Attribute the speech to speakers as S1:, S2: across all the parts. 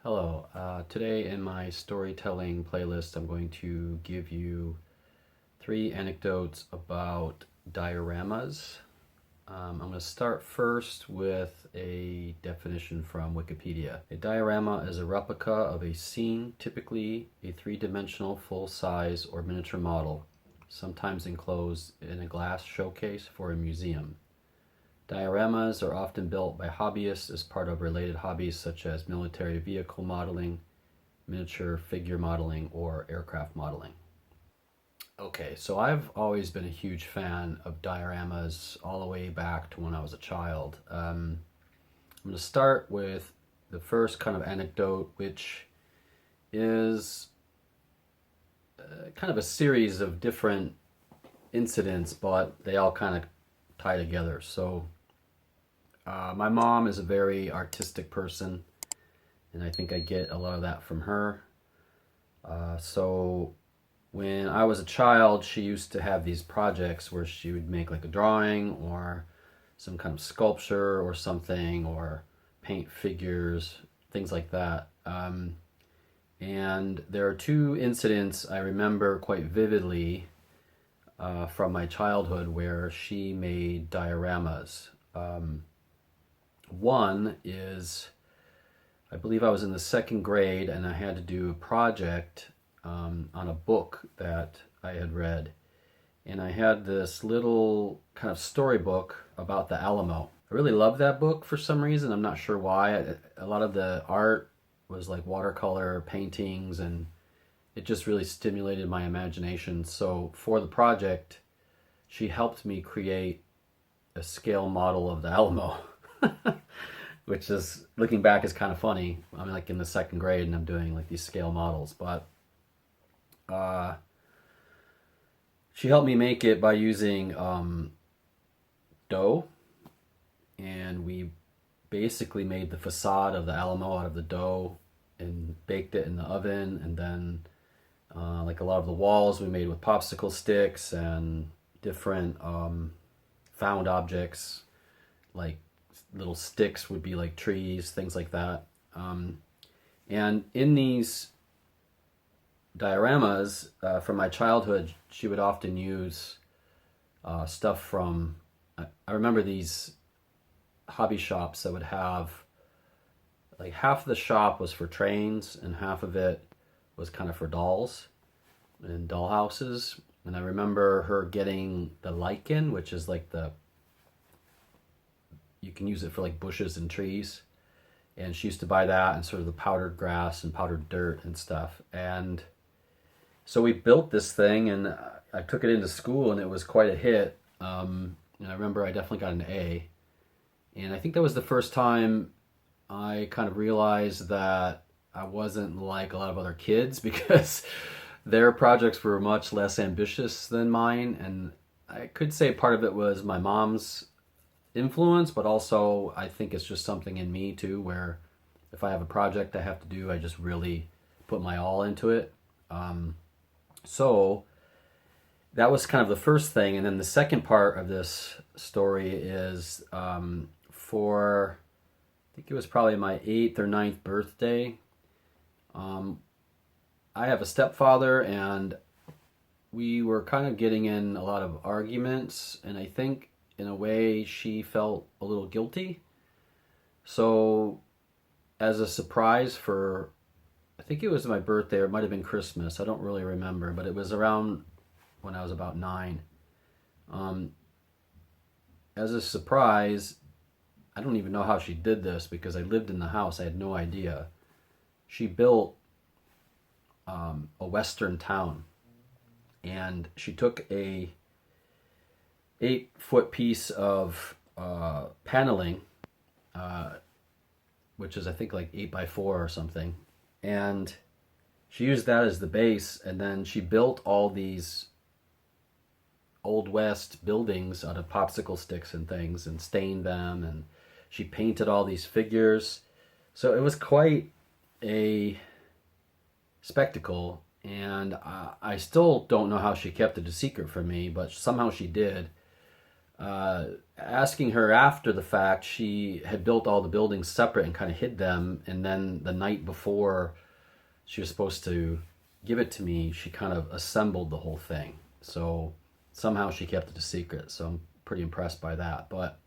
S1: Hello. Today in my storytelling playlist, I'm going to give you 3 anecdotes about dioramas. I'm going to start first with a definition from Wikipedia. A diorama is a replica of a scene, typically a three-dimensional full-size or miniature model, sometimes enclosed in a glass showcase for a museum. Dioramas are often built by hobbyists as part of related hobbies such as military vehicle modeling, miniature figure modeling, or aircraft modeling. Okay, so I've always been a huge fan of dioramas all the way back to when I was a child. I'm going to start with the first kind of anecdote, which is kind of a series of different incidents, but they all kind of tie together. My mom is a very artistic person, and I think I get a lot of that from her. So when I was a child, she used to have these projects where she would make like a drawing or some kind of sculpture or something, or paint figures, things like that. And there are 2 incidents I remember quite vividly from my childhood where she made dioramas. One is, I believe I was in the 2nd grade and I had to do a project on a book that I had read. And I had this little kind of storybook about the Alamo. I really loved that book for some reason. I'm not sure why. A lot of the art was like watercolor paintings, and it just really stimulated my imagination. So for the project, she helped me create a scale model of the Alamo. Which is, looking back, is kind of funny. I'm like in the 2nd grade and I'm doing like these scale models, but she helped me make it by using dough, and we basically made the facade of the Alamo out of the dough and baked it in the oven, and then like a lot of the walls we made with popsicle sticks and different found objects, like little sticks would be like trees, things like that. And in these dioramas from my childhood, she would often use stuff from, I remember these hobby shops that would have, like, half of the shop was for trains and half of it was kind of for dolls and doll houses. And I remember her getting the lichen, which is like you can use it for like bushes and trees. And she used to buy that and sort of the powdered grass and powdered dirt and stuff. And so we built this thing, and I took it into school, and it was quite a hit. And I remember I definitely got an A. And I think that was the first time I kind of realized that I wasn't like a lot of other kids, because their projects were much less ambitious than mine. And I could say part of it was my mom's influence, but also I think it's just something in me too, where if I have a project I have to do, I just really put my all into it. So that was kind of the first thing. And then the second part of this story is for, I think it was probably my 8th or 9th birthday. I have a stepfather, and we were kind of getting in a lot of arguments, and I think in a way she felt a little guilty. So as a surprise for, I think it was my birthday, or it might have been Christmas, I don't really remember, but it was around when I was about 9. As a surprise, I don't even know how she did this because I lived in the house, I had no idea. She built a western town, and she took a 8-foot piece of paneling, which is I think like 8x4 or something, and she used that as the base, and then she built all these Old West buildings out of popsicle sticks and things, and stained them, and she painted all these figures. So it was quite a spectacle, and I still don't know how she kept it a secret from me, but somehow she did. asking her after the fact, she had built all the buildings separate and kind of hid them. And then the night before she was supposed to give it to me, she kind of assembled the whole thing. So somehow she kept it a secret. So I'm pretty impressed by that. But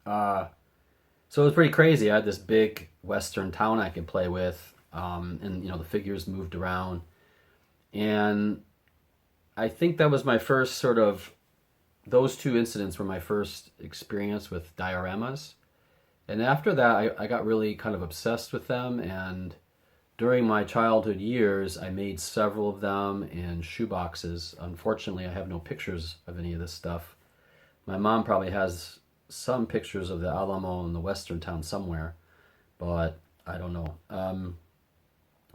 S1: so it was pretty crazy. I had this big Western town I could play with, and the figures moved around. And I think that was my first sort of, those two incidents were my first experience with dioramas. And after that, I got really kind of obsessed with them. And during my childhood years, I made several of them in shoeboxes. Unfortunately, I have no pictures of any of this stuff. My mom probably has some pictures of the Alamo in the Western town somewhere, but I don't know.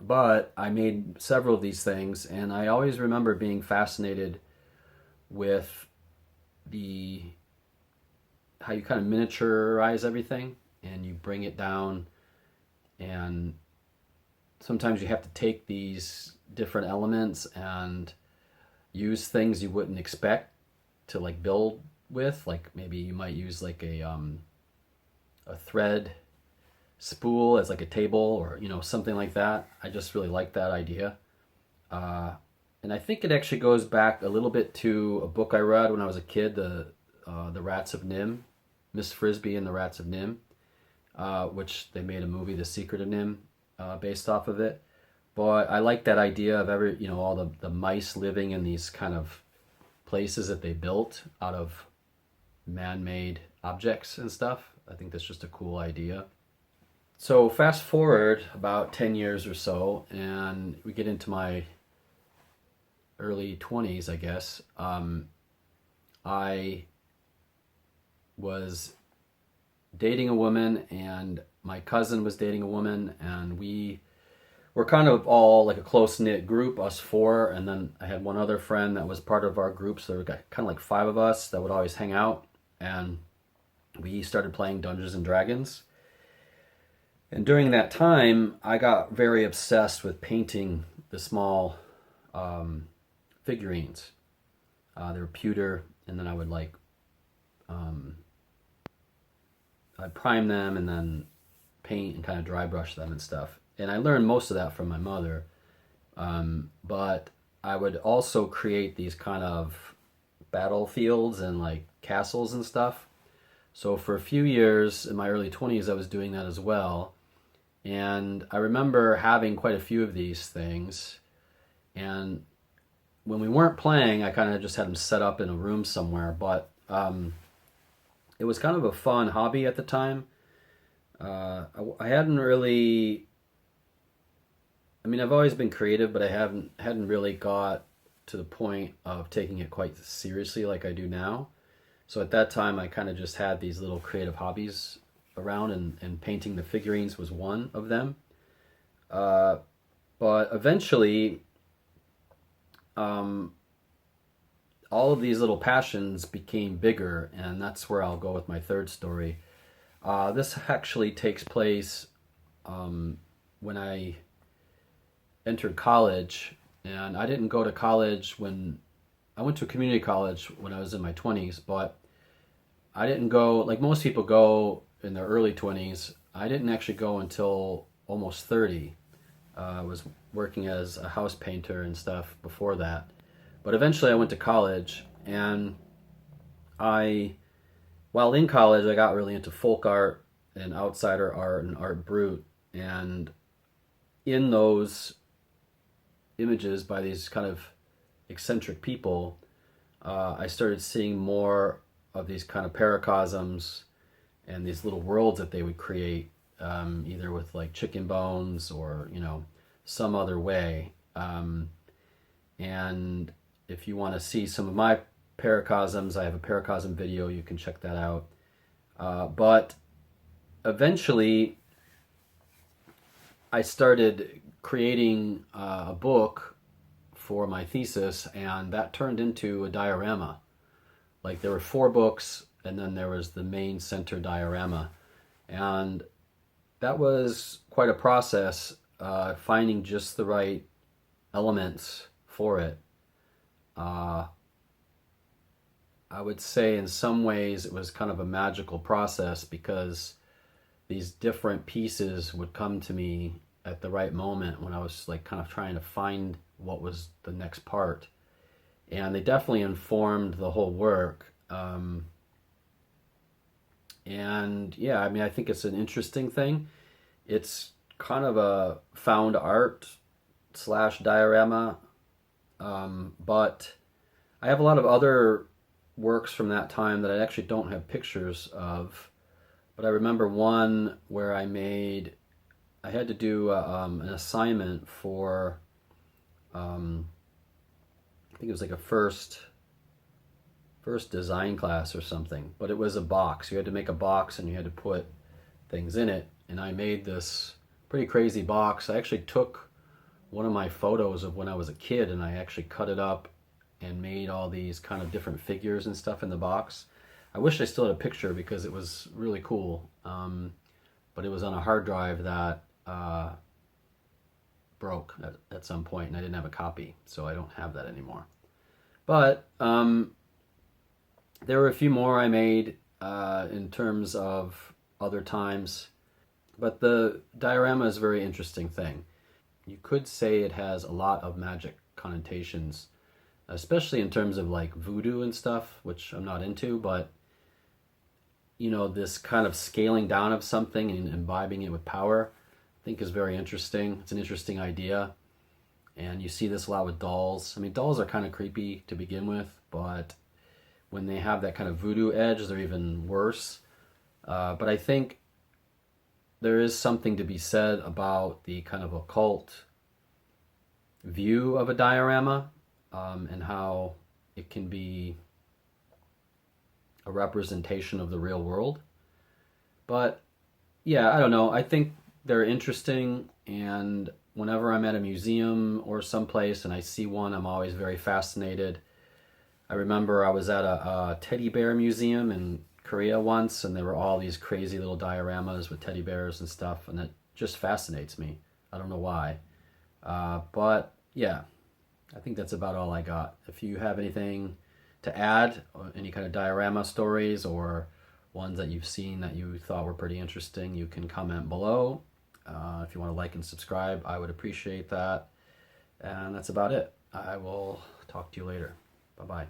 S1: But I made several of these things, and I always remember being fascinated with how you kind of miniaturize everything and you bring it down, and sometimes you have to take these different elements and use things you wouldn't expect to like build with. Like maybe you might use like a thread spool as like a table, or something like that. I just really like that idea. And I think it actually goes back a little bit to a book I read when I was a kid, the Rats of Nim, Miss Frisbee and the Rats of Nim, which they made a movie, The Secret of Nim, based off of it. But I like that idea of all the mice living in these kind of places that they built out of man-made objects and stuff. I think that's just a cool idea. So fast forward about 10 years or so, and we get into my early 20s, I guess. I was dating a woman, and my cousin was dating a woman, and we were kind of all like a close-knit group, us four, and then I had one other friend that was part of our group, so there were kind of like five of us that would always hang out, and we started playing Dungeons and Dragons. And during that time, I got very obsessed with painting the small figurines. They were pewter, and then I would I'd prime them and then paint and kind of dry brush them and stuff. And I learned most of that from my mother. But I would also create these kind of battlefields and like castles and stuff. So for a few years in my early 20s, I was doing that as well. And I remember having quite a few of these things. And when we weren't playing, I kind of just had them set up in a room somewhere. But it was kind of a fun hobby at the time. I hadn't really... I mean, I've always been creative, but I hadn't really got to the point of taking it quite seriously like I do now. So at that time, I kind of just had these little creative hobbies around, and painting the figurines was one of them. But eventually, all of these little passions became bigger, and that's where I'll go with my third story. This actually takes place when I entered college, and I didn't go to college when I went to a community college when I was in my 20s, but I didn't go like most people go in their early 20s. I didn't actually go until almost 30. I was working as a house painter and stuff before that. But eventually I went to college, and while in college, I got really into folk art and outsider art and art brut. And in those images by these kind of eccentric people, I started seeing more of these kind of paracosms and these little worlds that they would create, either with like chicken bones or some other way. And if you want to see some of my paracosms, I have a paracosm video. You can check that out. But eventually, I started creating a book for my thesis, and that turned into a diorama. Like there were 4 books, and then there was the main center diorama. And that was quite a process, finding just the right elements for it. I I would say in some ways it was kind of a magical process because these different pieces would come to me at the right moment when I was like kind of trying to find what was the next part. And they definitely informed the whole work. And yeah, I mean, I think it's an interesting thing. It's kind of a found art slash diorama, but I have a lot of other works from that time that I actually don't have pictures of. But I remember one where I had to do an assignment for, I think it was like a first design class or something. But it was a box. You had to make a box and you had to put things in it. And I made this pretty crazy box. I actually took one of my photos of when I was a kid and I actually cut it up and made all these kind of different figures and stuff in the box. I wish I still had a picture because it was really cool. But it was on a hard drive that broke at some point and I didn't have a copy, so I don't have that anymore. But there were a few more I made in terms of other times. But the diorama is a very interesting thing. You could say it has a lot of magic connotations, especially in terms of like voodoo and stuff, which I'm not into, but you know, this kind of scaling down of something and imbibing it with power, I think is very interesting. It's an interesting idea. And you see this a lot with dolls. I mean, dolls are kind of creepy to begin with, but when they have that kind of voodoo edge, they're even worse. But I think there is something to be said about the kind of occult view of a diorama, and how it can be a representation of the real world. But yeah, I don't know. I think they're interesting, and whenever I'm at a museum or someplace and I see one, I'm always very fascinated. I remember I was at a teddy bear museum in Korea once, and there were all these crazy little dioramas with teddy bears and stuff, and it just fascinates me. I don't know why. But yeah, I think that's about all I got. If you have anything to add, or any kind of diorama stories or ones that you've seen that you thought were pretty interesting, you can comment below. If you want to like and subscribe, I would appreciate that. And that's about it. I will talk to you later. Bye-bye.